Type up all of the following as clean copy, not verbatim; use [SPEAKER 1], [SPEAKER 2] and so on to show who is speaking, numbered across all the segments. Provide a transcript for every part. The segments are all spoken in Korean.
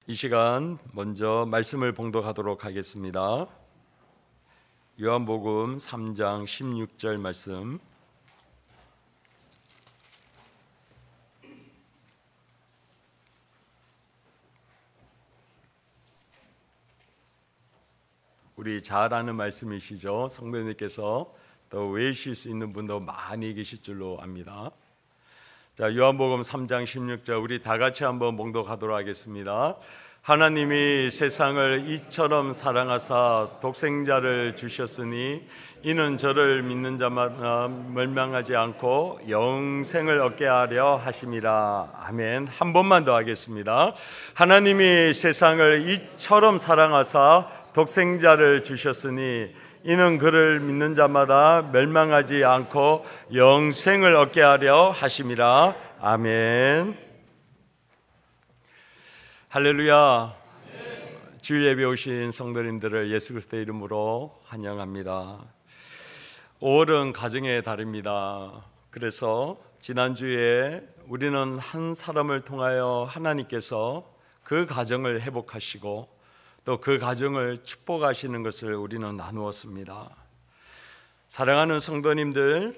[SPEAKER 1] 이 시간 먼저 말씀을 봉독하도록 하겠습니다. 요한복음 3장 16절 말씀. 우리 잘 아는 말씀이시죠. 성도님께서 또 외우실 수 있는 분도 많이 계실 줄로 압니다. 자, 요한복음 3장 16절 우리 다 같이 한번 봉독하도록 하겠습니다. 하나님이 세상을 이처럼 사랑하사 독생자를 주셨으니 이는 저를 믿는 자마다 멸망하지 않고 영생을 얻게 하려 하심이라. 아멘. 한 번만 더 하겠습니다. 하나님이 세상을 이처럼 사랑하사 독생자를 주셨으니 이는 그를 믿는 자마다 멸망하지 않고 영생을 얻게 하려 하심이라. 아멘. 할렐루야. 주일 예배 오신 성도님들을 예수 그리스도의 이름으로 환영합니다. 5월은 가정의 달입니다. 그래서 지난주에 우리는 한 사람을 통하여 하나님께서 그 가정을 회복하시고 또 그 가정을 축복하시는 것을 우리는 나누었습니다. 사랑하는 성도님들,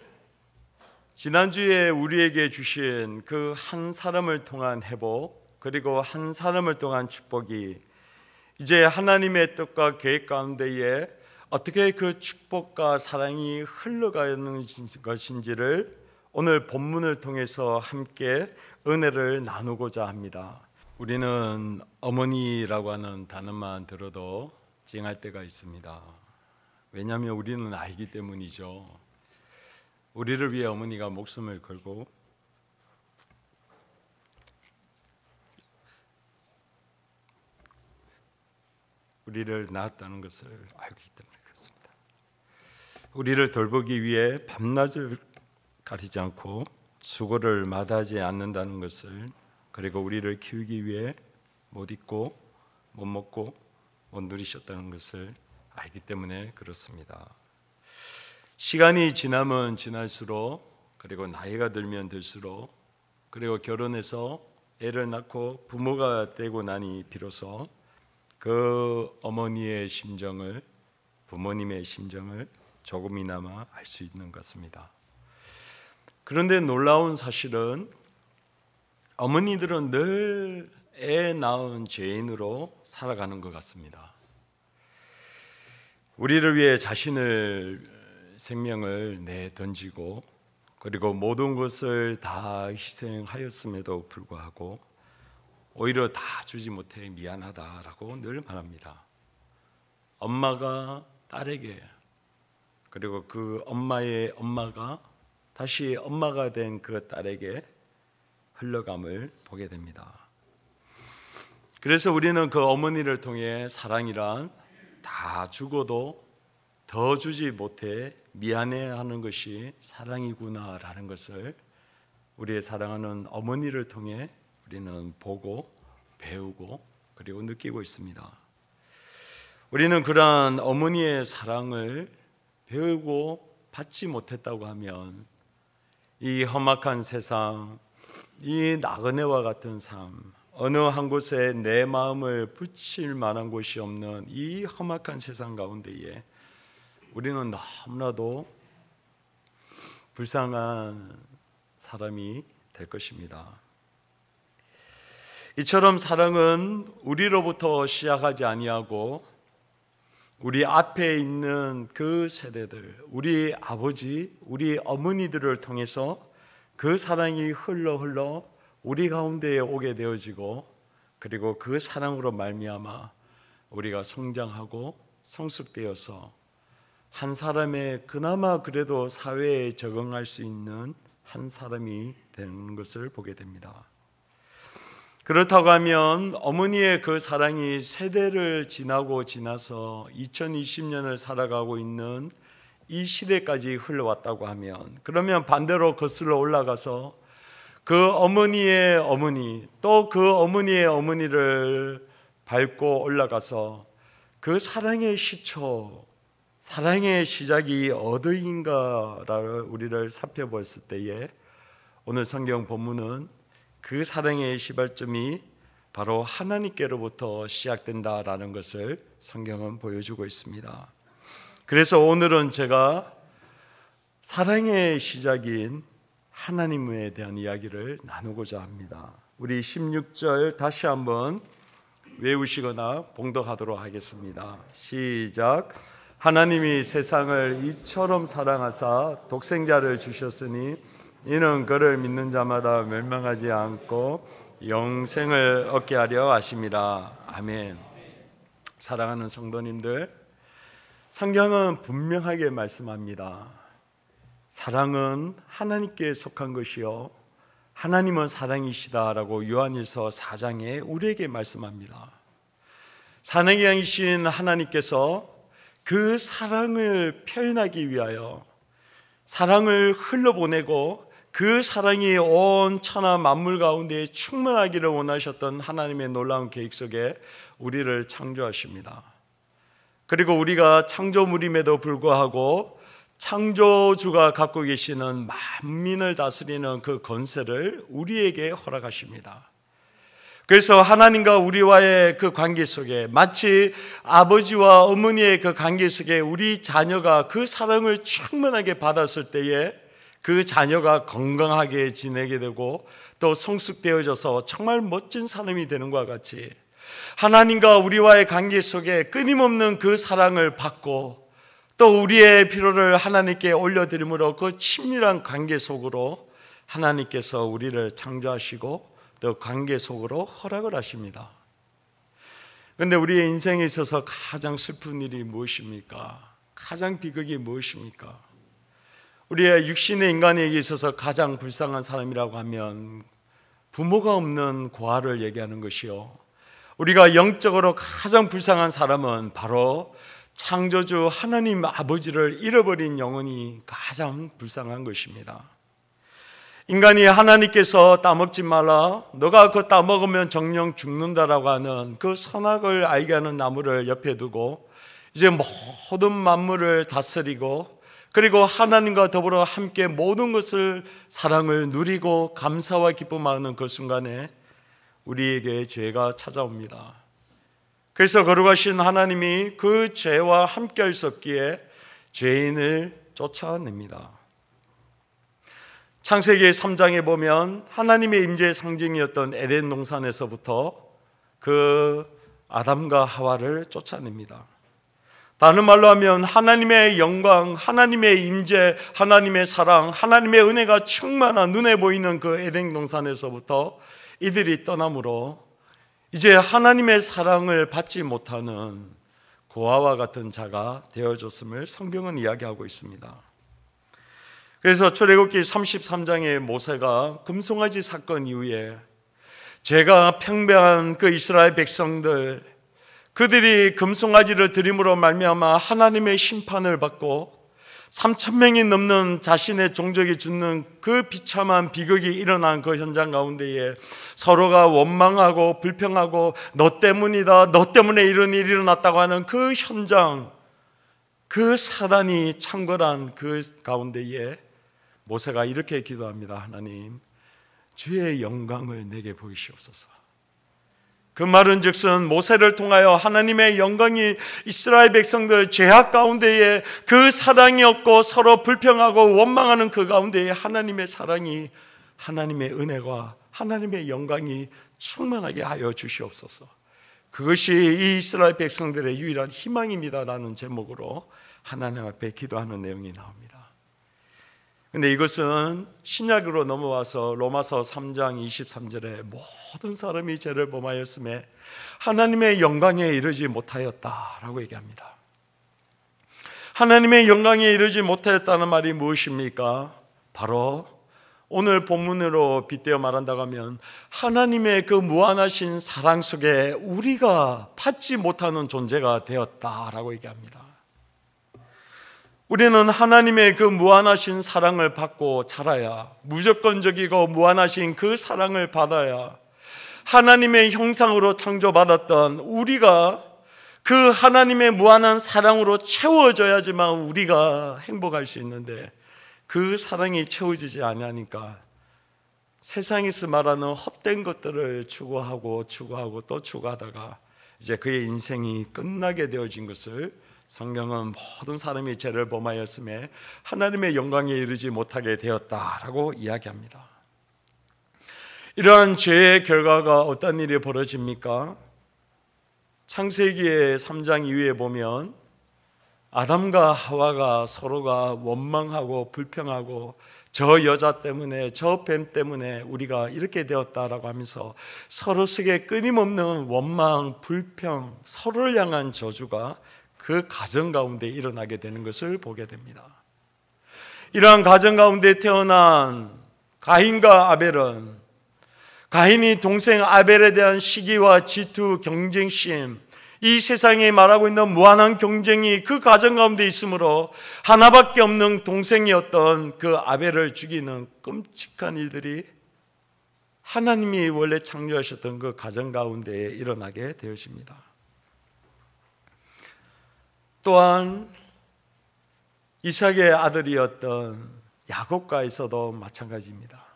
[SPEAKER 1] 지난주에 우리에게 주신 그 한 사람을 통한 회복 그리고 한 사람을 통한 축복이 이제 하나님의 뜻과 계획 가운데에 어떻게 그 축복과 사랑이 흘러가는 것인지를 오늘 본문을 통해서 함께 은혜를 나누고자 합니다. 우리는 어머니라고 하는 단어만 들어도 찡할 때가 있습니다. 왜냐하면 우리는 알기 때문이죠. 우리를 위해 어머니가 목숨을 걸고 우리를 낳았다는 것을 알기 때문에 그렇습니다. 우리를 돌보기 위해 밤낮을 가리지 않고 수고를 마다하지 않는다는 것을, 그리고 우리를 키우기 위해 못 입고 못 먹고 못 누리셨다는 것을 알기 때문에 그렇습니다. 시간이 지나면 지날수록, 그리고 나이가 들면 들수록, 그리고 결혼해서 애를 낳고 부모가 되고 나니 비로소 그 어머니의 심정을, 부모님의 심정을 조금이나마 알 수 있는 것 같습니다. 그런데 놀라운 사실은 어머니들은 늘 애 낳은 죄인으로 살아가는 것 같습니다. 우리를 위해 자신을, 생명을 내던지고 그리고 모든 것을 다 희생하였음에도 불구하고 오히려 다 주지 못해 미안하다라고 늘 말합니다. 엄마가 딸에게, 그리고 그 엄마의 엄마가 다시 엄마가 된 그 딸에게 흘러감을 보게 됩니다. 그래서 우리는 그 어머니를 통해 사랑이란 다 주고도 더 주지 못해 미안해하는 것이 사랑이구나라는 것을 우리의 사랑하는 어머니를 통해 우리는 보고 배우고 그리고 느끼고 있습니다. 우리는 그러한 어머니의 사랑을 배우고 받지 못했다고 하면 이 험악한 세상, 이 나그네와 같은 삶, 어느 한 곳에 내 마음을 붙일 만한 곳이 없는 이 험악한 세상 가운데에 우리는 너무나도 불쌍한 사람이 될 것입니다. 이처럼 사랑은 우리로부터 시작하지 아니하고 우리 앞에 있는 그 세대들, 우리 아버지, 우리 어머니들을 통해서 그 사랑이 흘러 우리 가운데에 오게 되어지고, 그리고 그 사랑으로 말미암아 우리가 성장하고 성숙되어서 한 사람의, 그나마 그래도 사회에 적응할 수 있는 한 사람이 되는 것을 보게 됩니다. 그렇다고 하면 어머니의 그 사랑이 세대를 지나고 지나서 2020년을 살아가고 있는 이 시대까지 흘러왔다고 하면, 그러면 반대로 거슬러 올라가서 그 어머니의 어머니, 또 그 어머니의 어머니를 밟고 올라가서 그 사랑의 시초, 사랑의 시작이 어디인가를 우리를 살펴봤을 때에 오늘 성경 본문은 그 사랑의 시발점이 바로 하나님께로부터 시작된다라는 것을 성경은 보여주고 있습니다. 그래서 오늘은 제가 사랑의 시작인 하나님에 대한 이야기를 나누고자 합니다. 우리 16절 다시 한번 외우시거나 봉독하도록 하겠습니다. 시작. 하나님이 세상을 이처럼 사랑하사 독생자를 주셨으니 이는 그를 믿는 자마다 멸망하지 않고 영생을 얻게 하려 하심이라. 아멘. 사랑하는 성도님들, 성경은 분명하게 말씀합니다. 사랑은 하나님께 속한 것이요 하나님은 사랑이시다라고 요한일서 4장에 우리에게 말씀합니다. 사랑의 양이신 하나님께서 그 사랑을 표현하기 위하여 사랑을 흘러보내고 그 사랑이 온 천하 만물 가운데 충만하기를 원하셨던 하나님의 놀라운 계획 속에 우리를 창조하십니다. 그리고 우리가 창조물임에도 불구하고 창조주가 갖고 계시는 만민을 다스리는 그 권세를 우리에게 허락하십니다. 그래서 하나님과 우리와의 그 관계 속에 마치 아버지와 어머니의 그 관계 속에 우리 자녀가 그 사랑을 충만하게 받았을 때에 그 자녀가 건강하게 지내게 되고 또 성숙되어져서 정말 멋진 사람이 되는 것과 같이 하나님과 우리와의 관계 속에 끊임없는 그 사랑을 받고 또 우리의 필요를 하나님께 올려드림으로 그 친밀한 관계 속으로 하나님께서 우리를 창조하시고 또 관계 속으로 허락을 하십니다. 그런데 우리의 인생에 있어서 가장 슬픈 일이 무엇입니까? 가장 비극이 무엇입니까? 우리의 육신의 인간에게 있어서 가장 불쌍한 사람이라고 하면 부모가 없는 고아를 얘기하는 것이요, 우리가 영적으로 가장 불쌍한 사람은 바로 창조주 하나님 아버지를 잃어버린 영혼이 가장 불쌍한 것입니다. 인간이 하나님께서 따먹지 말라, 너가 그 따먹으면 정령 죽는다라고 하는 그 선악을 알게 하는 나무를 옆에 두고 이제 모든 만물을 다스리고 그리고 하나님과 더불어 함께 모든 것을 사랑을 누리고 감사와 기쁨하는 그 순간에 우리에게 죄가 찾아옵니다. 그래서 거룩하신 하나님이 그 죄와 함께할 수 없기에 죄인을 쫓아냅니다. 창세기 3장에 보면 하나님의 임재의 상징이었던 에덴 동산에서부터 그 아담과 하와를 쫓아냅니다. 다른 말로 하면 하나님의 영광, 하나님의 임재, 하나님의 사랑, 하나님의 은혜가 충만한 눈에 보이는 그 에덴 동산에서부터 이들이 떠남으로 이제 하나님의 사랑을 받지 못하는 고아와 같은 자가 되어졌음을 성경은 이야기하고 있습니다. 그래서 출애굽기 33장에 모세가 금송아지 사건 이후에 죄가 팽배한 그 이스라엘 백성들, 그들이 금송아지를 드림으로 말미암아 하나님의 심판을 받고 3,000명이 넘는 자신의 종족이 죽는 그 비참한 비극이 일어난 그 현장 가운데에 서로가 원망하고 불평하고 너 때문이다, 너 때문에 이런 일이 일어났다고 하는 그 현장, 그 사단이 창궐한 그 가운데에 모세가 이렇게 기도합니다. 하나님, 주의 영광을 내게 보이시옵소서. 그 말은 즉슨 모세를 통하여 하나님의 영광이 이스라엘 백성들 죄악 가운데에 그 사랑이 없고 서로 불평하고 원망하는 그 가운데에 하나님의 사랑이, 하나님의 은혜가, 하나님의 영광이 충만하게 하여 주시옵소서. 그것이 이 이스라엘 백성들의 유일한 희망입니다라는 제목으로 하나님 앞에 기도하는 내용이 나옵니다. 근데 이것은 신약으로 넘어와서 로마서 3장 23절에 모든 사람이 죄를 범하였음에 하나님의 영광에 이르지 못하였다라고 얘기합니다. 하나님의 영광에 이르지 못하였다는 말이 무엇입니까? 바로 오늘 본문으로 빗대어 말한다고 하면 하나님의 그 무한하신 사랑 속에 우리가 받지 못하는 존재가 되었다라고 얘기합니다. 우리는 하나님의 그 무한하신 사랑을 받고 자라야, 무조건적이고 무한하신 그 사랑을 받아야 하나님의 형상으로 창조받았던 우리가 그 하나님의 무한한 사랑으로 채워져야지만 우리가 행복할 수 있는데 그 사랑이 채워지지 않으니까 세상에서 말하는 헛된 것들을 추구하고 또 추구하다가 이제 그의 인생이 끝나게 되어진 것을 성경은 모든 사람이 죄를 범하였음에 하나님의 영광에 이르지 못하게 되었다라고 이야기합니다. 이러한 죄의 결과가 어떤 일이 벌어집니까? 창세기의 3장 이후에 보면 아담과 하와가 서로가 원망하고 불평하고 저 여자 때문에 저 뱀 때문에 우리가 이렇게 되었다라고 하면서 서로 속에 끊임없는 원망, 불평, 서로를 향한 저주가 그 가정 가운데 일어나게 되는 것을 보게 됩니다. 이러한 가정 가운데 태어난 가인과 아벨은 가인이 동생 아벨에 대한 시기와 질투, 경쟁심, 이 세상에 말하고 있는 무한한 경쟁이 그 가정 가운데 있으므로 하나밖에 없는 동생이었던 그 아벨을 죽이는 끔찍한 일들이 하나님이 원래 창조하셨던 그 가정 가운데 일어나게 되어집니다. 또한 이삭의 아들이었던 야곱과에서도 마찬가지입니다.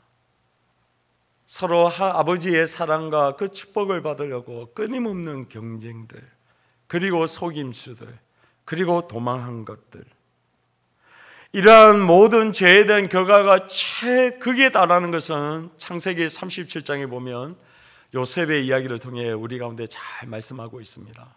[SPEAKER 1] 서로 아버지의 사랑과 그 축복을 받으려고 끊임없는 경쟁들, 그리고 속임수들, 그리고 도망한 것들, 이러한 모든 죄에 대한 결과가 최극에 달하는 것은 창세기 37장에 보면 요셉의 이야기를 통해 우리 가운데 잘 말씀하고 있습니다.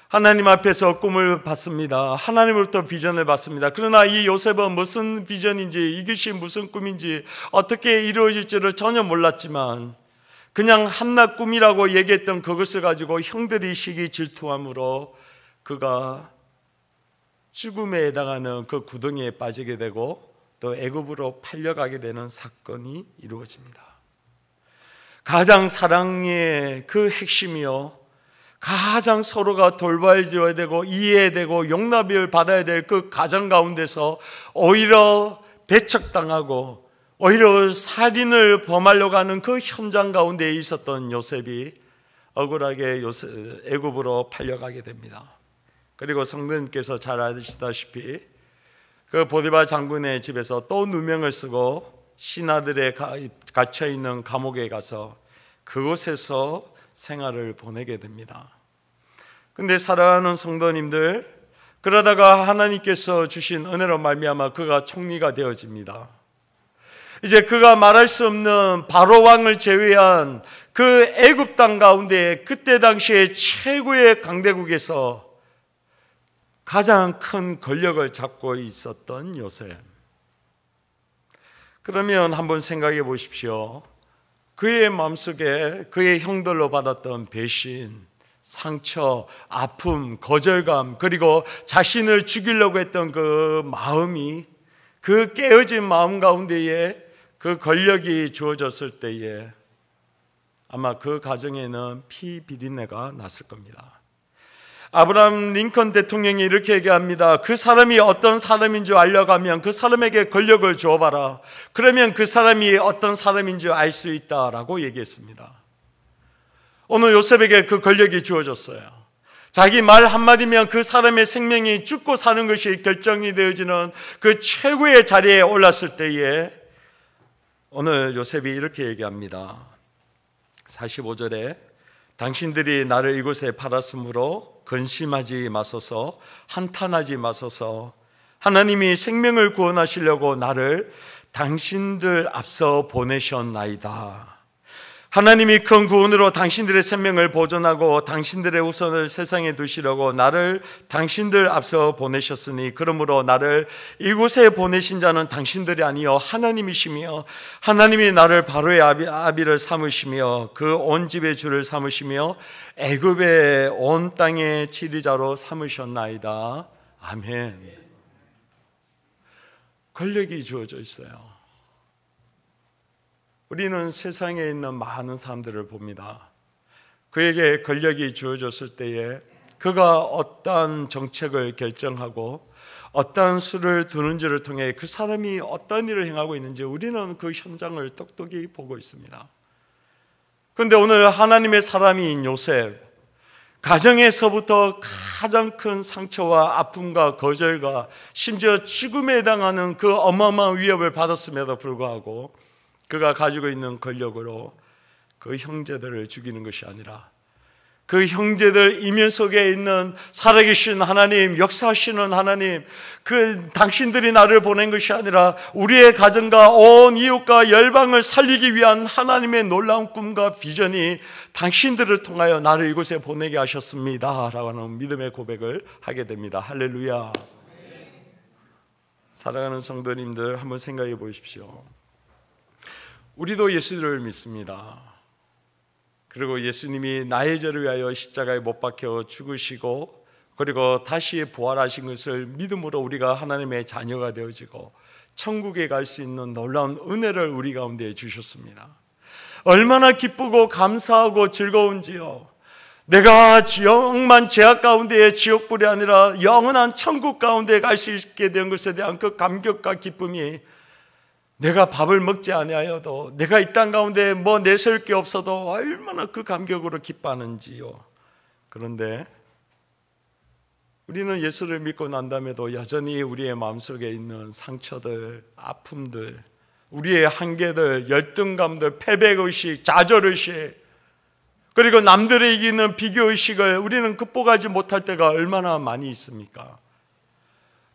[SPEAKER 1] 하나님 앞에서 꿈을 봤습니다. 하나님으로부터 비전을 받습니다. 그러나 이 요셉은 무슨 비전인지, 이것이 무슨 꿈인지, 어떻게 이루어질지를 전혀 몰랐지만 그냥 한낱 꿈이라고 얘기했던 그것을 가지고 형들이 시기 질투함으로 그가 죽음에 해당하는 그 구덩이에 빠지게 되고 또 애굽으로 팔려가게 되는 사건이 이루어집니다. 가장 사랑의 그 핵심이요, 가장 서로가 돌봐줘야 되고 이해되고 용납을 받아야 될 그 가정 가운데서 오히려 배척당하고 오히려 살인을 범하려고 하는 그 현장 가운데 있었던 요셉이 억울하게 애굽으로 팔려가게 됩니다. 그리고 성도님께서 잘 아시다시피 그 보디발 장군의 집에서 또 누명을 쓰고 신하들의 갇혀있는 감옥에 가서 그곳에서 생활을 보내게 됩니다. 근데 사랑하는 성도님들, 그러다가 하나님께서 주신 은혜로 말미암아 그가 총리가 되어집니다. 이제 그가 말할 수 없는 바로 왕을 제외한 그 애굽 땅 가운데 그때 당시에 최고의 강대국에서 가장 큰 권력을 잡고 있었던 요셉. 그러면 한번 생각해 보십시오. 그의 마음속에 그의 형들로 받았던 배신, 상처, 아픔, 거절감, 그리고 자신을 죽이려고 했던 그 마음이, 그 깨어진 마음 가운데에 그 권력이 주어졌을 때에 아마 그 가정에는 피 비린내가 났을 겁니다. 아브라함 링컨 대통령이 이렇게 얘기합니다. 그 사람이 어떤 사람인 줄 알려고 하면 그 사람에게 권력을 줘봐라. 그러면 그 사람이 어떤 사람인 줄 알 수 있다라고 얘기했습니다. 오늘 요셉에게 그 권력이 주어졌어요. 자기 말 한마디면 그 사람의 생명이 죽고 사는 것이 결정이 되어지는 그 최고의 자리에 올랐을 때에 오늘 요셉이 이렇게 얘기합니다. 45절에 당신들이 나를 이곳에 팔았으므로 근심하지 마소서, 한탄하지 마소서. 하나님이 생명을 구원하시려고 나를 당신들 앞서 보내셨나이다. 하나님이 큰 구원으로 당신들의 생명을 보존하고 당신들의 우선을 세상에 두시려고 나를 당신들 앞서 보내셨으니 그러므로 나를 이곳에 보내신 자는 당신들이 아니요 하나님이시며 하나님이 나를 바로의 아비를 삼으시며 그 온 집의 주를 삼으시며 애굽의 온 땅의 지리자로 삼으셨나이다. 아멘. 권력이 주어져 있어요. 우리는 세상에 있는 많은 사람들을 봅니다. 그에게 권력이 주어졌을 때에 그가 어떤 정책을 결정하고 어떤 수를 두는지를 통해 그 사람이 어떤 일을 행하고 있는지 우리는 그 현장을 똑똑히 보고 있습니다. 그런데 오늘 하나님의 사람인 요셉, 가정에서부터 가장 큰 상처와 아픔과 거절과 심지어 죽음에 해당하는 그 어마어마한 위협을 받았음에도 불구하고 그가 가지고 있는 권력으로 그 형제들을 죽이는 것이 아니라 그 형제들 이면 속에 있는 살아계신 하나님, 역사하시는 하나님, 그 당신들이 나를 보낸 것이 아니라 우리의 가정과 온 이웃과 열방을 살리기 위한 하나님의 놀라운 꿈과 비전이 당신들을 통하여 나를 이곳에 보내게 하셨습니다 라고 하는 믿음의 고백을 하게 됩니다. 할렐루야. 사랑하는 성도님들, 한번 생각해 보십시오. 우리도 예수를 믿습니다. 그리고 예수님이 나의 죄를 위하여 십자가에 못 박혀 죽으시고 그리고 다시 부활하신 것을 믿음으로 우리가 하나님의 자녀가 되어지고 천국에 갈 수 있는 놀라운 은혜를 우리 가운데 주셨습니다. 얼마나 기쁘고 감사하고 즐거운지요. 내가 영만 죄악 가운데의 지옥불이 아니라 영원한 천국 가운데 갈 수 있게 된 것에 대한 그 감격과 기쁨이 내가 밥을 먹지 아니하여도 내가 이 땅 가운데 뭐 내세울 게 없어도 얼마나 그 감격으로 기뻐하는지요. 그런데 우리는 예수를 믿고 난 다음에도 여전히 우리의 마음속에 있는 상처들, 아픔들, 우리의 한계들, 열등감들, 패배의식, 좌절의식, 그리고 남들의 이기는 비교의식을 우리는 극복하지 못할 때가 얼마나 많이 있습니까?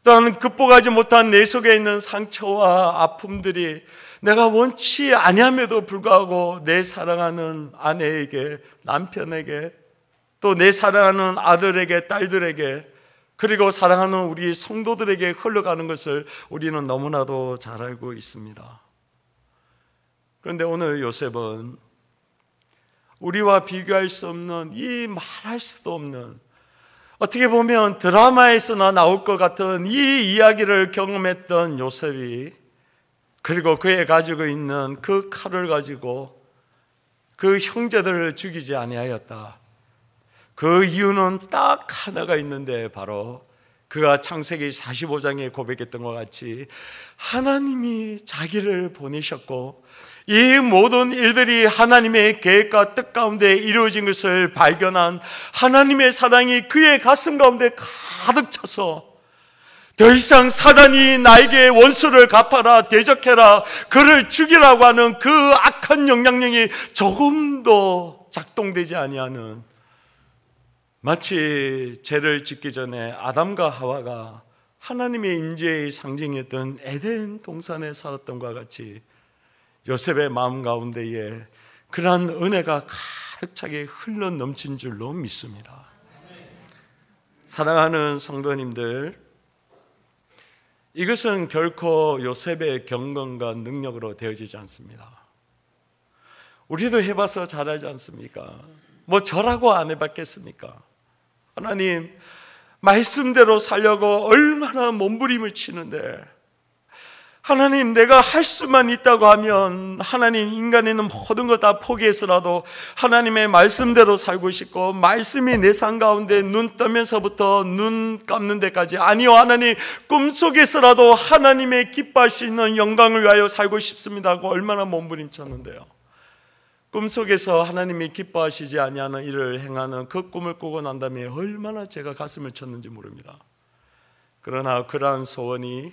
[SPEAKER 1] 또한 극복하지 못한 내 속에 있는 상처와 아픔들이 내가 원치 아니함에도 불구하고 내 사랑하는 아내에게, 남편에게, 또 내 사랑하는 아들에게, 딸들에게, 그리고 사랑하는 우리 성도들에게 흘러가는 것을 우리는 너무나도 잘 알고 있습니다. 그런데 오늘 요셉은 우리와 비교할 수 없는, 이 말할 수도 없는, 어떻게 보면 드라마에서나 나올 것 같은 이 이야기를 경험했던 요셉이, 그리고 그에 가지고 있는 그 칼을 가지고 그 형제들을 죽이지 아니하였다. 그 이유는 딱 하나가 있는데, 바로 그가 창세기 45장에 고백했던 것 같이 하나님이 자기를 보내셨고 이 모든 일들이 하나님의 계획과 뜻 가운데 이루어진 것을 발견한 하나님의 사랑이 그의 가슴 가운데 가득 차서 더 이상 사단이 나에게 원수를 갚아라, 대적해라, 그를 죽이라고 하는 그 악한 영향력이 조금도 작동되지 아니하는, 마치 죄를 짓기 전에 아담과 하와가 하나님의 임재의 상징이었던 에덴 동산에 살았던 것과 같이 요셉의 마음 가운데에 그러한 은혜가 가득 차게 흘러 넘친 줄로 믿습니다. 사랑하는 성도님들, 이것은 결코 요셉의 경건과 능력으로 되어지지 않습니다. 우리도 해봐서 잘하지 않습니까? 뭐 저라고 안 해봤겠습니까? 하나님, 말씀대로 살려고 얼마나 몸부림을 치는데, 하나님, 내가 할 수만 있다고 하면 하나님, 인간에는 모든 것 다 포기해서라도 하나님의 말씀대로 살고 싶고, 말씀이 내 삶 가운데 눈 뜨면서부터 눈 감는 데까지, 아니요 하나님, 꿈속에서라도 하나님의 기뻐할 수 있는 영광을 위하여 살고 싶습니다 하고 얼마나 몸부림쳤는데요. 꿈속에서 하나님이 기뻐하시지 아니하는 일을 행하는 그 꿈을 꾸고 난 다음에 얼마나 제가 가슴을 쳤는지 모릅니다. 그러나 그러한 소원이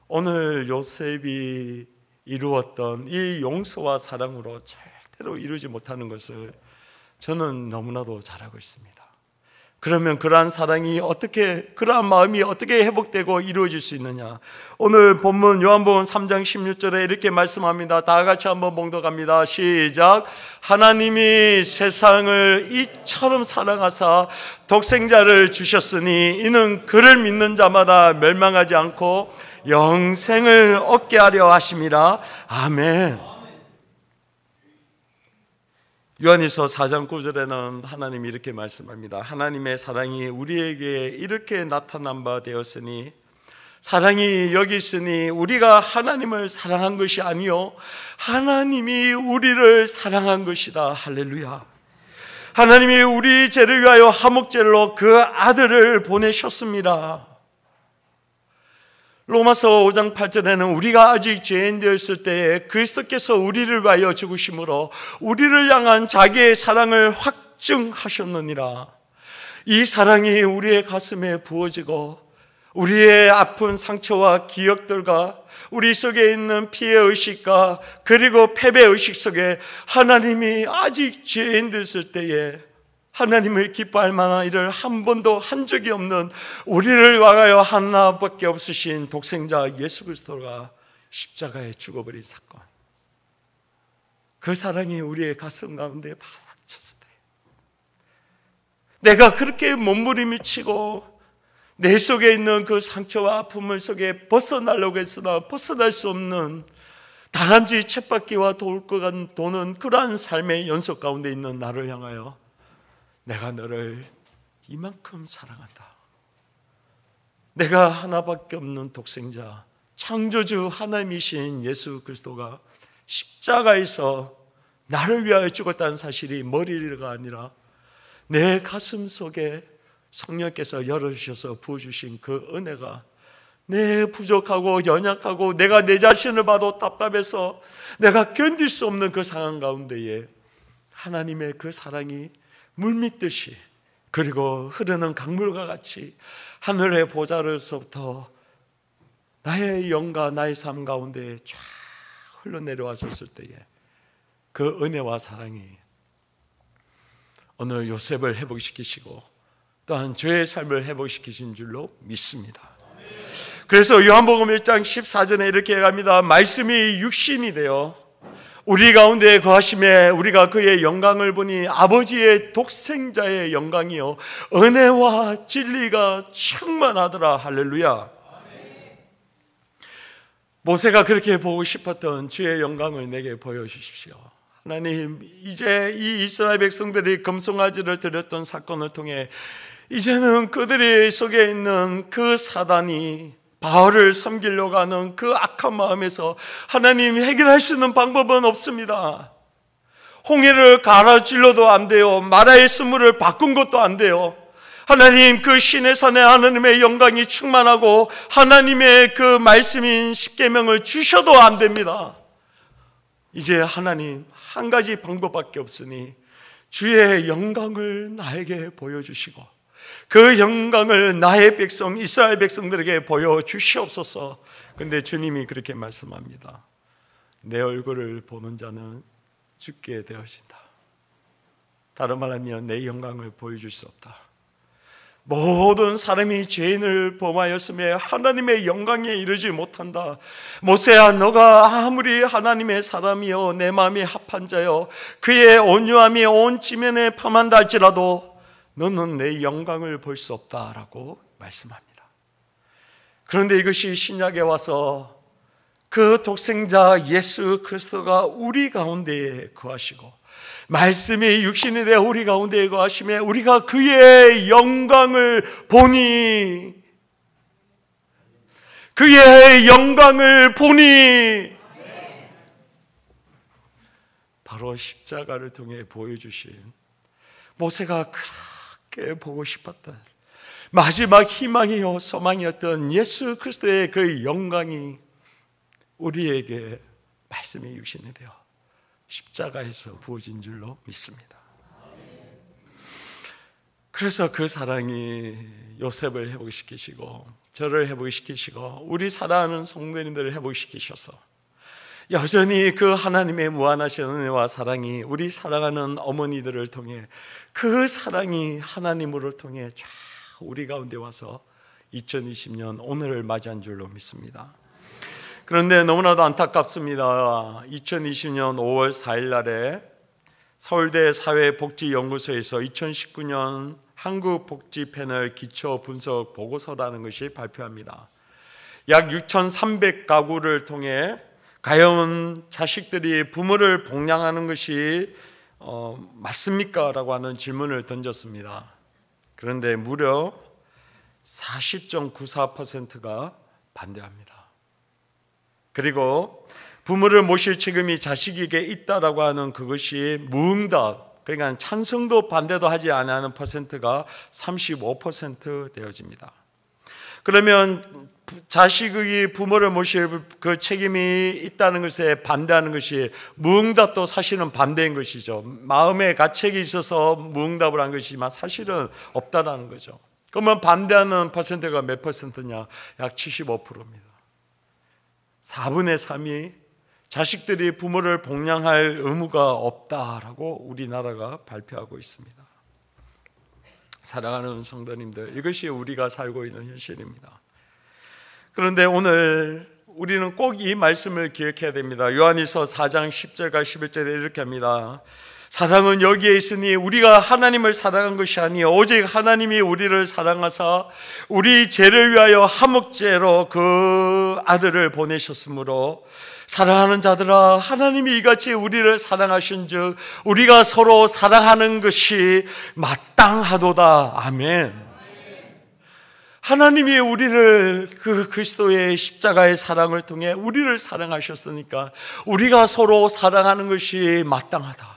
[SPEAKER 1] 오늘 요셉이 이루었던 이 용서와 사랑으로 절대로 이루지 못하는 것을 저는 너무나도 잘 알고 있습니다. 그러면 그러한 사랑이 어떻게, 그러한 마음이 어떻게 회복되고 이루어질 수 있느냐? 오늘 본문 요한복음 3장 16절에 이렇게 말씀합니다. 다 같이 한번 봉독합니다. 시작. 하나님이 세상을 이처럼 사랑하사 독생자를 주셨으니 이는 그를 믿는 자마다 멸망하지 않고 영생을 얻게 하려 하심이라. 아멘. 요한일서 4장 9절에는 하나님이 이렇게 말씀합니다. 하나님의 사랑이 우리에게 이렇게 나타난 바 되었으니, 사랑이 여기 있으니 우리가 하나님을 사랑한 것이 아니요 하나님이 우리를 사랑한 것이다. 할렐루야. 하나님이 우리 죄를 위하여 화목제로 그 아들을 보내셨습니다. 로마서 5장 8절에는 우리가 아직 죄인 되었을 때에 그리스도께서 우리를 위하여 죽으심으로 우리를 향한 자기의 사랑을 확증하셨느니라. 이 사랑이 우리의 가슴에 부어지고 우리의 아픈 상처와 기억들과 우리 속에 있는 피해의식과 그리고 패배의식 속에 하나님이 아직 죄인 됐을 때에 하나님을 기뻐할 만한 일을 한 번도 한 적이 없는 우리를 위하여 하나밖에 없으신 독생자 예수 그리스도가 십자가에 죽어버린 사건, 그 사랑이 우리의 가슴 가운데 박혔을 때 내가 그렇게 몸부림을 치고 내 속에 있는 그 상처와 아픔을 속에 벗어나려고 했으나 벗어날 수 없는 다람쥐 쳇바퀴와 도는 그러한 삶의 연속 가운데 있는 나를 향하여 내가 너를 이만큼 사랑한다. 내가 하나밖에 없는 독생자 창조주 하나님이신 예수 그리스도가 십자가에서 나를 위하여 죽었다는 사실이 머리가 아니라 내 가슴 속에 성령께서 열어주셔서 부어주신 그 은혜가 내 부족하고 연약하고 내가 내 자신을 봐도 답답해서 내가 견딜 수 없는 그 상황 가운데에 하나님의 그 사랑이 물밀듯이 그리고 흐르는 강물과 같이 하늘의 보좌로서부터 나의 영과 나의 삶 가운데 쫙 흘러내려왔었을 때에 그 은혜와 사랑이 오늘 요셉을 회복시키시고 또한 저의 삶을 회복시키신 줄로 믿습니다. 그래서 요한복음 1장 14절에 이렇게 얘기합니다. 말씀이 육신이 되어 우리 가운데 거하심에 우리가 그의 영광을 보니 아버지의 독생자의 영광이요 은혜와 진리가 충만하더라. 할렐루야. 모세가 그렇게 보고 싶었던 주의 영광을 내게 보여주십시오. 하나님, 이제 이 이스라엘 백성들이 금송아지를 드렸던 사건을 통해 이제는 그들의 속에 있는 그 사단이 바알을 섬기려고 하는 그 악한 마음에서 하나님 해결할 수 있는 방법은 없습니다. 홍해를 갈아질러도 안 돼요. 마라의 스물을 바꾼 것도 안 돼요. 하나님, 그 시내 산에 하나님의 영광이 충만하고 하나님의 그 말씀인 십계명을 주셔도 안 됩니다. 이제 하나님 한 가지 방법밖에 없으니 주의 영광을 나에게 보여주시고 그 영광을 나의 백성 이스라엘 백성들에게 보여주시옵소서. 근데 주님이 그렇게 말씀합니다. 내 얼굴을 보는 자는 죽게 되어진다. 다른 말하면 내 영광을 보여줄 수 없다. 모든 사람이 죄인을 범하였음에 하나님의 영광에 이르지 못한다. 모세야, 너가 아무리 하나님의 사람이여 내 마음이 합한 자여 그의 온유함이 온 지면에 파만다 할지라도 너는 내 영광을 볼 수 없다라고 말씀합니다. 그런데 이것이 신약에 와서 그 독생자 예수 그리스도가 우리 가운데에 거하시고 말씀이 육신이 되어 우리 가운데에 거하심에 우리가 그의 영광을 보니 바로 십자가를 통해 보여주신 모세가 그렇게 보고 싶었던 마지막 희망이요 소망이었던 예수 그리스도의 그 영광이 우리에게 말씀이 육신이 되어 십자가에서 부어진 줄로 믿습니다. 그래서 그 사랑이 요셉을 회복시키시고 저를 회복시키시고 우리 사랑하는 성도님들을 회복시키셔서 여전히 그 하나님의 무한하신 은혜와 사랑이 우리 사랑하는 어머니들을 통해 그 사랑이 하나님으로 통해 쫙 우리 가운데 와서 2020년 오늘을 맞이한 줄로 믿습니다. 그런데 너무나도 안타깝습니다. 2020년 5월 4일 날에 서울대 사회복지연구소에서 2019년 한국복지 패널 기초 분석 보고서라는 것이 발표합니다. 약 6,300가구를 통해 과연 자식들이 부모를 복양하는 것이 맞습니까? 라고 하는 질문을 던졌습니다. 그런데 무려 40.94%가 반대합니다. 그리고 부모를 모실 책임이 자식에게 있다라고 하는 그것이 무응답, 그러니까 찬성도 반대도 하지 않는 퍼센트가 35% 되어집니다. 그러면 자식이 부모를 모실 그 책임이 있다는 것에 반대하는 것이 무응답도 사실은 반대인 것이죠. 마음의 가책이 있어서 무응답을 한 것이지만 사실은 없다라는 거죠. 그러면 반대하는 퍼센트가 몇 퍼센트냐? 약 75%입니다. 4분의 3이 자식들이 부모를 복양할 의무가 없다라고 우리나라가 발표하고 있습니다. 사랑하는 성도님들, 이것이 우리가 살고 있는 현실입니다. 그런데 오늘 우리는 꼭 이 말씀을 기억해야 됩니다. 요한일서 4장 10절과 11절에 이렇게 합니다. 사랑은 여기에 있으니 우리가 하나님을 사랑한 것이 아니요 오직 하나님이 우리를 사랑하사 우리 죄를 위하여 화목제로 그 아들을 보내셨으므로 사랑하는 자들아, 하나님이 이같이 우리를 사랑하신즉 우리가 서로 사랑하는 것이 마땅하도다. 아멘. 하나님이 우리를 그 그리스도의 십자가의 사랑을 통해 우리를 사랑하셨으니까 우리가 서로 사랑하는 것이 마땅하다.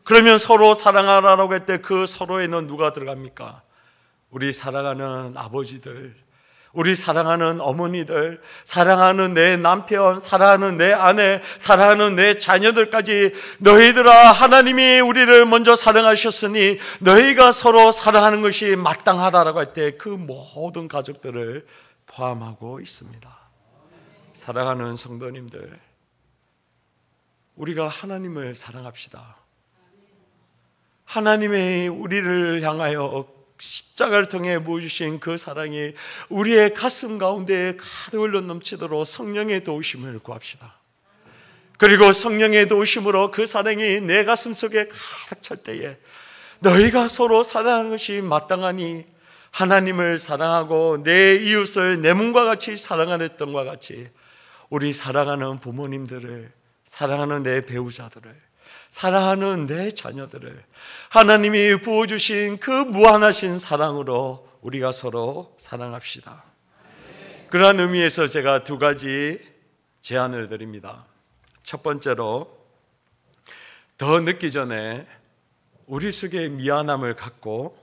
[SPEAKER 1] 그러면 서로 사랑하라고 할 때 그 서로에는 누가 들어갑니까? 우리 사랑하는 아버지들, 우리 사랑하는 어머니들, 사랑하는 내 남편, 사랑하는 내 아내, 사랑하는 내 자녀들까지 너희들아, 하나님이 우리를 먼저 사랑하셨으니 너희가 서로 사랑하는 것이 마땅하다라고 할 때 그 모든 가족들을 포함하고 있습니다. 사랑하는 성도님들, 우리가 하나님을 사랑합시다. 하나님의 우리를 향하여 십자가를 통해 보여주신 그 사랑이 우리의 가슴 가운데 가득 흘러 넘치도록 성령의 도우심을 구합시다. 그리고 성령의 도우심으로 그 사랑이 내 가슴 속에 가득 찰 때에 너희가 서로 사랑하는 것이 마땅하니 하나님을 사랑하고 내 이웃을 내 몸과 같이 사랑하는 것과 같이 우리 사랑하는 부모님들을, 사랑하는 내 배우자들을, 사랑하는 내 자녀들을 하나님이 부어주신 그 무한하신 사랑으로 우리가 서로 사랑합시다. 그러한 의미에서 제가 두 가지 제안을 드립니다. 첫 번째로, 더 늦기 전에 우리 속에 미안함을 갖고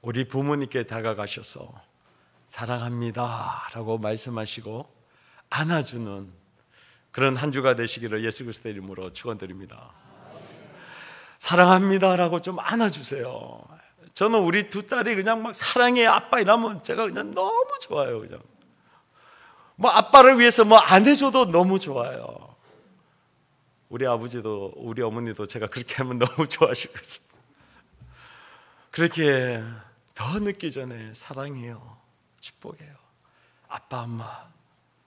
[SPEAKER 1] 우리 부모님께 다가가셔서 사랑합니다 라고 말씀하시고 안아주는 그런 한 주가 되시기를 예수 그리스도의 이름으로 축원드립니다. 사랑합니다라고 좀 안아주세요. 저는 우리 두 딸이 그냥 막 사랑해 아빠 이러면 제가 그냥 너무 좋아요. 그냥 뭐 아빠를 위해서 뭐 안 해줘도 너무 좋아요. 우리 아버지도 우리 어머니도 제가 그렇게 하면 너무 좋아하실 것입니다. 그렇게 더 늦기 전에 사랑해요, 축복해요, 아빠 엄마,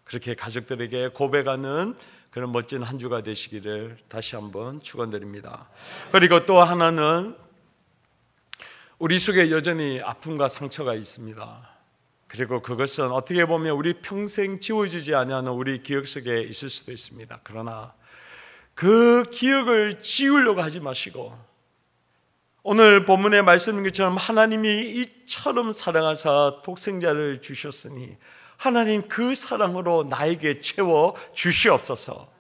[SPEAKER 1] 그렇게 가족들에게 고백하는 그런 멋진 한 주가 되시기를 다시 한번 축원드립니다. 그리고 또 하나는, 우리 속에 여전히 아픔과 상처가 있습니다. 그리고 그것은 어떻게 보면 우리 평생 지워지지 않는 우리 기억 속에 있을 수도 있습니다. 그러나 그 기억을 지우려고 하지 마시고, 오늘 본문의 말씀인 것처럼 하나님이 이처럼 사랑하사 독생자를 주셨으니 하나님 그 사랑으로 나에게 채워 주시옵소서.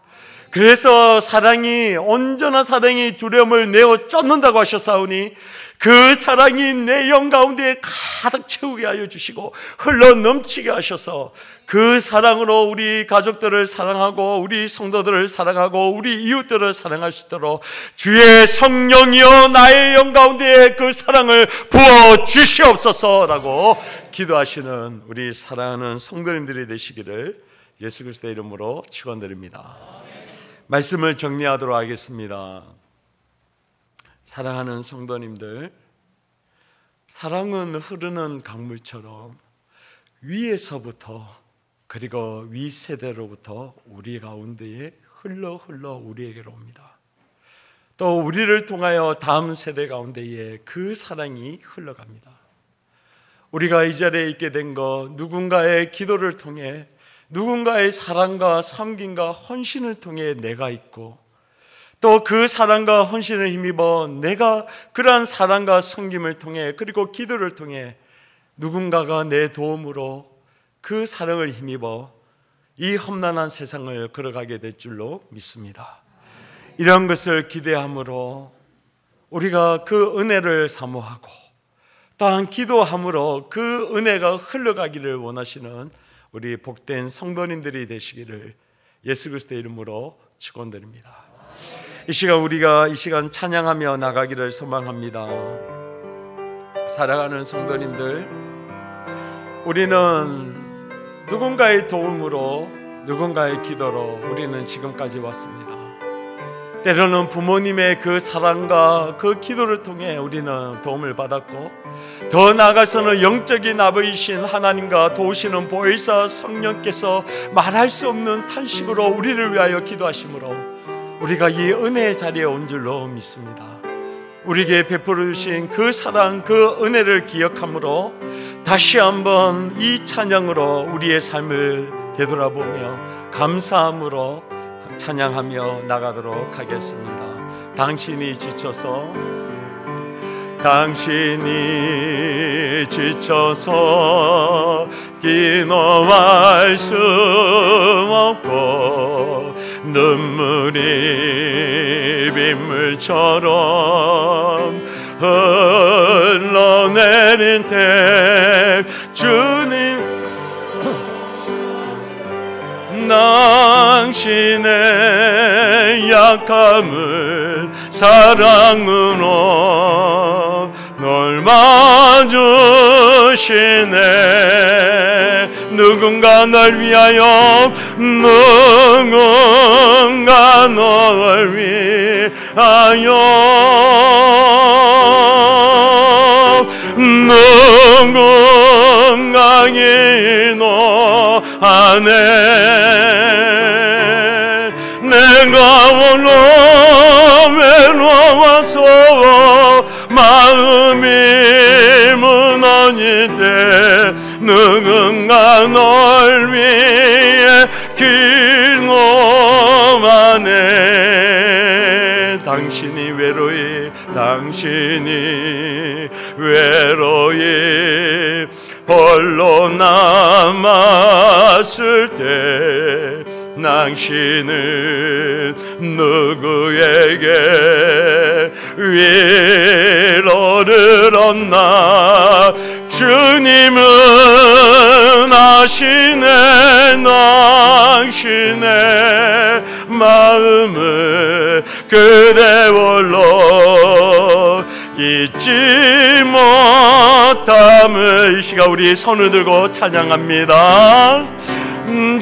[SPEAKER 1] 그래서 사랑이, 온전한 사랑이 두려움을 내어 쫓는다고 하셨사오니 그 사랑이 내 영 가운데 가득 채우게 하여 주시고 흘러 넘치게 하셔서 그 사랑으로 우리 가족들을 사랑하고 우리 성도들을 사랑하고 우리 이웃들을 사랑할 수 있도록 주의 성령이여 나의 영 가운데 그 사랑을 부어 주시옵소서라고 기도하시는 우리 사랑하는 성도님들이 되시기를 예수 그리스도의 이름으로 축원드립니다. 말씀을 정리하도록 하겠습니다. 사랑하는 성도님들, 사랑은 흐르는 강물처럼 위에서부터 그리고 윗세대로부터 우리 가운데에 흘러 우리에게로 옵니다. 또 우리를 통하여 다음 세대 가운데에 그 사랑이 흘러갑니다. 우리가 이 자리에 있게 된 것, 누군가의 기도를 통해, 누군가의 사랑과 섬김과 헌신을 통해 내가 있고, 또 그 사랑과 헌신을 힘입어 내가 그러한 사랑과 섬김을 통해, 그리고 기도를 통해 누군가가 내 도움으로 그 사랑을 힘입어 이 험난한 세상을 걸어가게 될 줄로 믿습니다. 이런 것을 기대함으로 우리가 그 은혜를 사모하고 또한 기도함으로 그 은혜가 흘러가기를 원하시는 우리 복된 성도님들이 되시기를 예수 그리스도의 이름으로 축원드립니다. 이 시간 우리가 이 시간 찬양하며 나가기를 소망합니다. 사랑하는 성도님들, 우리는 누군가의 도움으로, 누군가의 기도로 우리는 지금까지 왔습니다. 때로는 부모님의 그 사랑과 그 기도를 통해 우리는 도움을 받았고, 더 나아가서는 영적인 아버지이신 하나님과 도우시는 보혜사 성령께서 말할 수 없는 탄식으로 우리를 위하여 기도하심으로 우리가 이 은혜의 자리에 온 줄로 믿습니다. 우리에게 베풀어 주신 그 사랑, 그 은혜를 기억함으로 다시 한번 이 찬양으로 우리의 삶을 되돌아보며 감사함으로 찬양하며 나가도록 하겠습니다. 당신이 지쳐서 기도할 수 없고 눈물이 빗물처럼 흘러내릴 때 주님 당신의 약함을 사랑으로 널 맞으시네. 누군가 널 위하여, 누군가 널 위하여, 누군가 기도 안에 내가 홀로 외로워서 마음이 무너질 때 누군가 널 위해 기도하네. 당신이 외로이 홀로 남았을 때 당신은 누구에게 위로를 얻나. 주님은 아시네. 당신의 마음을 그대 홀로 잊지 못함을. 이 시간 우리 손을 들고 찬양합니다.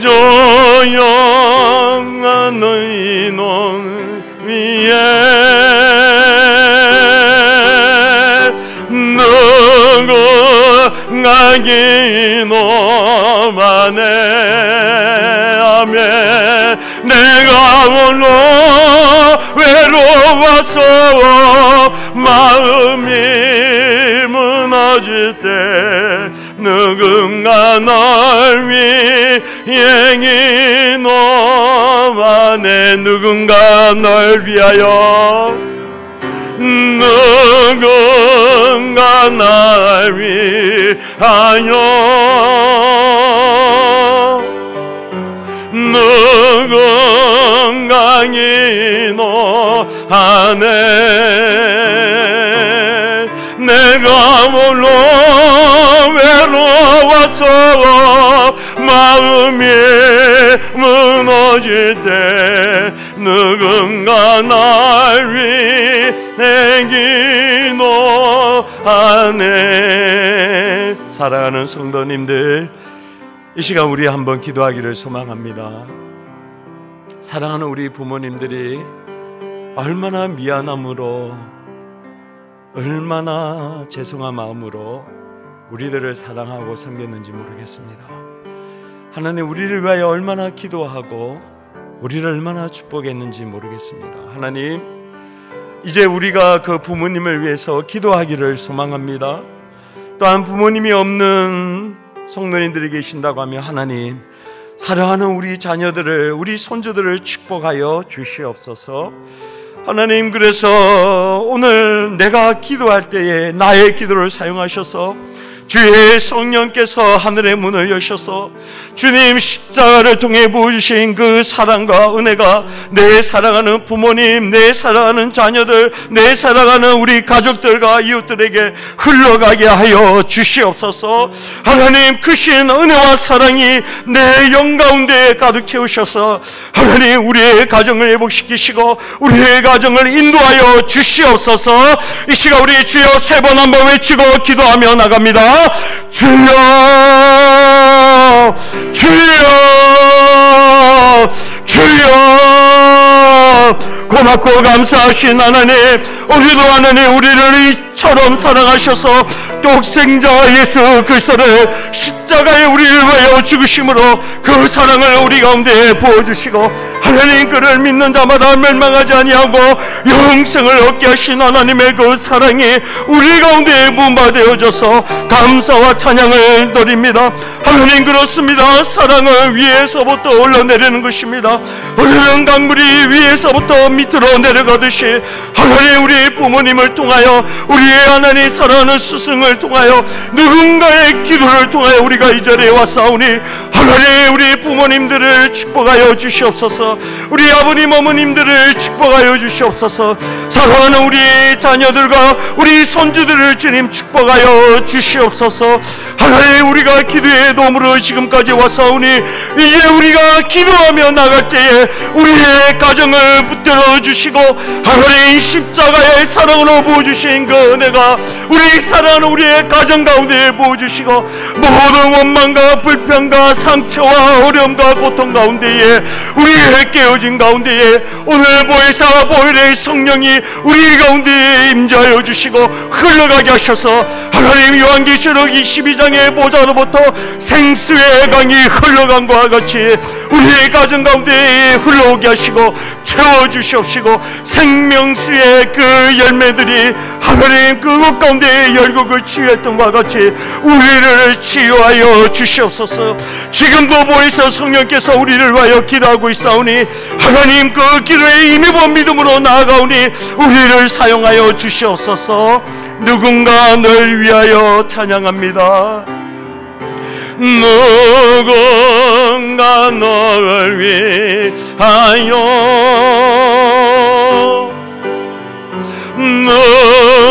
[SPEAKER 1] 조용한 너희 눈 위에 누군가 기도만 해. 아멘. 내가 홀로 외로워서 마음이 무너질 때 누군가 널 위해 기도하네. 누군가 널 위하여, 누군가 날 위하여, 누군가 기도하네. 내가 홀로 외로워서 마음이 무너질 때 누군가 날 위해 기도하네. 사랑하는 성도님들, 이 시간 우리 한번 기도하기를 소망합니다. 사랑하는 우리 부모님들이 얼마나 미안함으로, 얼마나 죄송한 마음으로 우리들을 사랑하고 섬겼는지 모르겠습니다. 하나님, 우리를 위하여 얼마나 기도하고 우리를 얼마나 축복했는지 모르겠습니다. 하나님, 이제 우리가 그 부모님을 위해서 기도하기를 소망합니다. 또한 부모님이 없는 성도님들이 계신다고 하면 하나님, 사랑하는 우리 자녀들을, 우리 손주들을 축복하여 주시옵소서. 하나님, 그래서 오늘 내가 기도할 때에 나의 기도를 사용하셔서 주의 성령께서 하늘의 문을 여셔서 주님 십자가를 통해 부어주신 그 사랑과 은혜가 내 사랑하는 부모님, 내 사랑하는 자녀들, 내 사랑하는 우리 가족들과 이웃들에게 흘러가게 하여 주시옵소서. 하나님, 크신 은혜와 사랑이 내 영 가운데 가득 채우셔서 하나님, 우리의 가정을 회복시키시고 우리의 가정을 인도하여 주시옵소서. 이 시간 우리 주여 세 번 한번 외치고 기도하며 나갑니다. 주여, 주여, 주여. 고맙고 감사하신 하나님, 우리도 하나님 우리를 이처럼 사랑하셔서 독생자 예수 그리스도를 십자가에 우리를 위하여 죽으심으로 그 사랑을 우리 가운데 부어주시고 하나님, 그를 믿는 자마다 멸망하지 아니하고 영생을 얻게 하신 하나님의 그 사랑이 우리 가운데 부음받아져서 감사와 찬양을 드립니다. 하나님, 그렇습니다. 사랑은 위에서부터 흘러내리는 것입니다. 흐르는 강물이 위에서부터 밑으로 내려가듯이 하나님, 우리 부모님을 통하여 우리의 하나님 사랑하는 스승을 통하여 누군가의 기도를 통하여 우리가 이 자리에 왔사오니 하나님, 우리 부모님들을 축복하여 주시옵소서. 우리 아버님 어머님들을 축복하여 주시옵소서. 사랑하는 우리 자녀들과 우리 손주들을 주님 축복하여 주시옵소서. 하나님, 우리가 기도의 도움으로 지금까지 왔사오니 이제 우리가 기도하며 나갈 때에 우리의 가정을 붙들어 주시고 하나님, 십자가의 사랑으로 부어주신 그 은혜가 우리 사랑하는 우리의 가정 가운데 부어주시고 모든 원망과 불평과 상처와 어려움과 고통 가운데에 우리의 깨어진 가운데에 오늘 보혜사 보혈의 성령이 우리 가운데에 임재하여 주시고 흘러가게 하셔서 하나님, 요한계시록 22장의 보좌로부터 생수의 강이 흘러간 것과 같이 우리의 가정 가운데에 흘러오게 하시고 채워주시옵시고 생명수의 그 열매들이 하나님 그곳 가운데 열국을 치유했던 것과 같이 우리를 치유하여 주시옵소서. 지금도 보혜사 성령께서 우리를 위하여 기도하고 있사오니 하나님, 그 기도에 힘입어 믿음으로 나아가오니 우리를 사용하여 주시옵소서. 누군가 널 위하여 찬양합니다. 누군가 너를 위하여,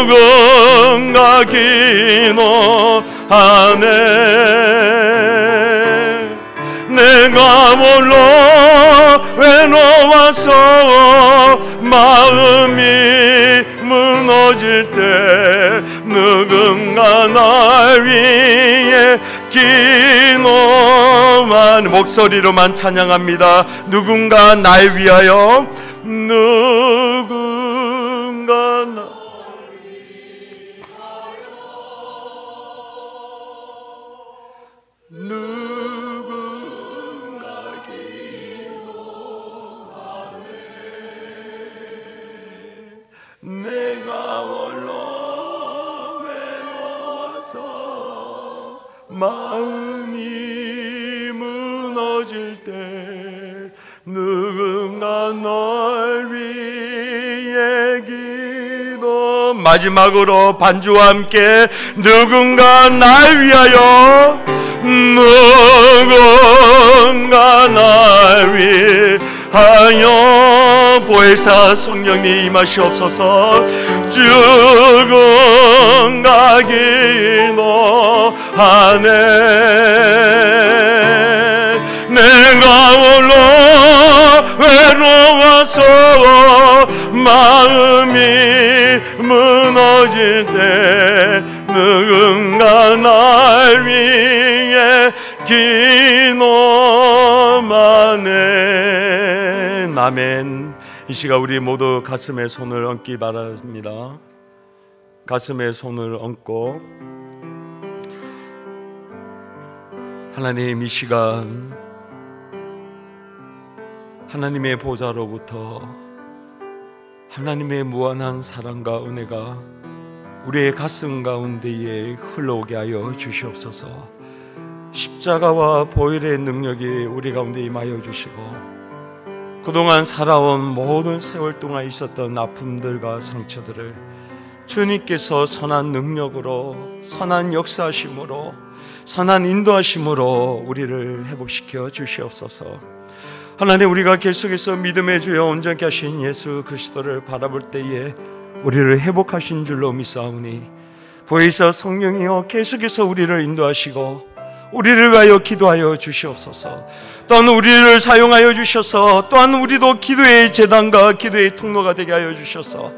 [SPEAKER 1] 누군가 기도하네. 내가 홀로 외로워서 마음이 무너질 때 누군가 날 위해 기도만 목소리로만 찬양합니다. 누군가 날 위하여, 누군가 날 내가 홀로 외로워서 마음이 무너질 때 누군가 널 위해 기도. 마지막으로 반주와 함께 누군가 날 위하여, 누군가 날 위하여. 보혜사 성령님 임하시옵소서. 누군가 기도하네. 내가 홀로 외로워서 마음이 무너질 때 누군가 날 위해 기도만 해. 아멘. 이 시간 우리 모두 가슴에 손을 얹기 바랍니다. 가슴에 손을 얹고 하나님, 이 시간 하나님의 보좌로부터 하나님의 무한한 사랑과 은혜가 우리의 가슴 가운데에 흘러오게 하여 주시옵소서. 십자가와 보혈의 능력이 우리 가운데 임하여 주시고 그동안 살아온 모든 세월 동안 있었던 아픔들과 상처들을 주님께서 선한 능력으로, 선한 역사하심으로 선한 인도하심으로 우리를 회복시켜 주시옵소서. 하나님, 우리가 계속해서 믿음의 주여 온전케 하신 예수 그리스도를 바라볼 때에 우리를 회복하신 줄로 믿사오니 보혜사 성령이여 계속해서 우리를 인도하시고 우리를 위하여 기도하여 주시옵소서. 또한 우리를 사용하여 주셔서 또한 우리도 기도의 제단과 기도의 통로가 되게 하여 주셔서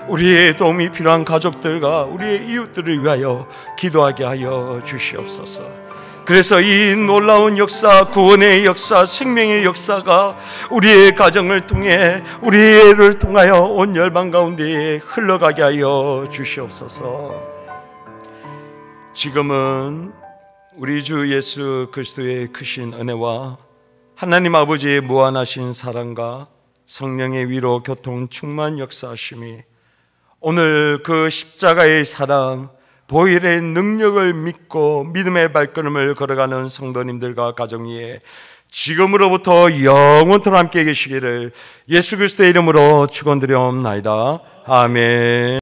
[SPEAKER 1] 우리의 도움이 필요한 가족들과 우리의 이웃들을 위하여 기도하게 하여 주시옵소서. 그래서 이 놀라운 역사, 구원의 역사, 생명의 역사가 우리의 가정을 통해 우리를 통하여 온 열방 가운데에 흘러가게 하여 주시옵소서. 지금은 우리 주 예수 그리스도의 크신 은혜와 하나님 아버지의 무한하신 사랑과 성령의 위로 교통 충만 역사하심이 오늘 그 십자가의 사랑, 보혈의 능력을 믿고 믿음의 발걸음을 걸어가는 성도님들과 가정 위에 지금으로부터 영원토록 함께 계시기를 예수 그리스도의 이름으로 축원드리옵나이다. 아멘.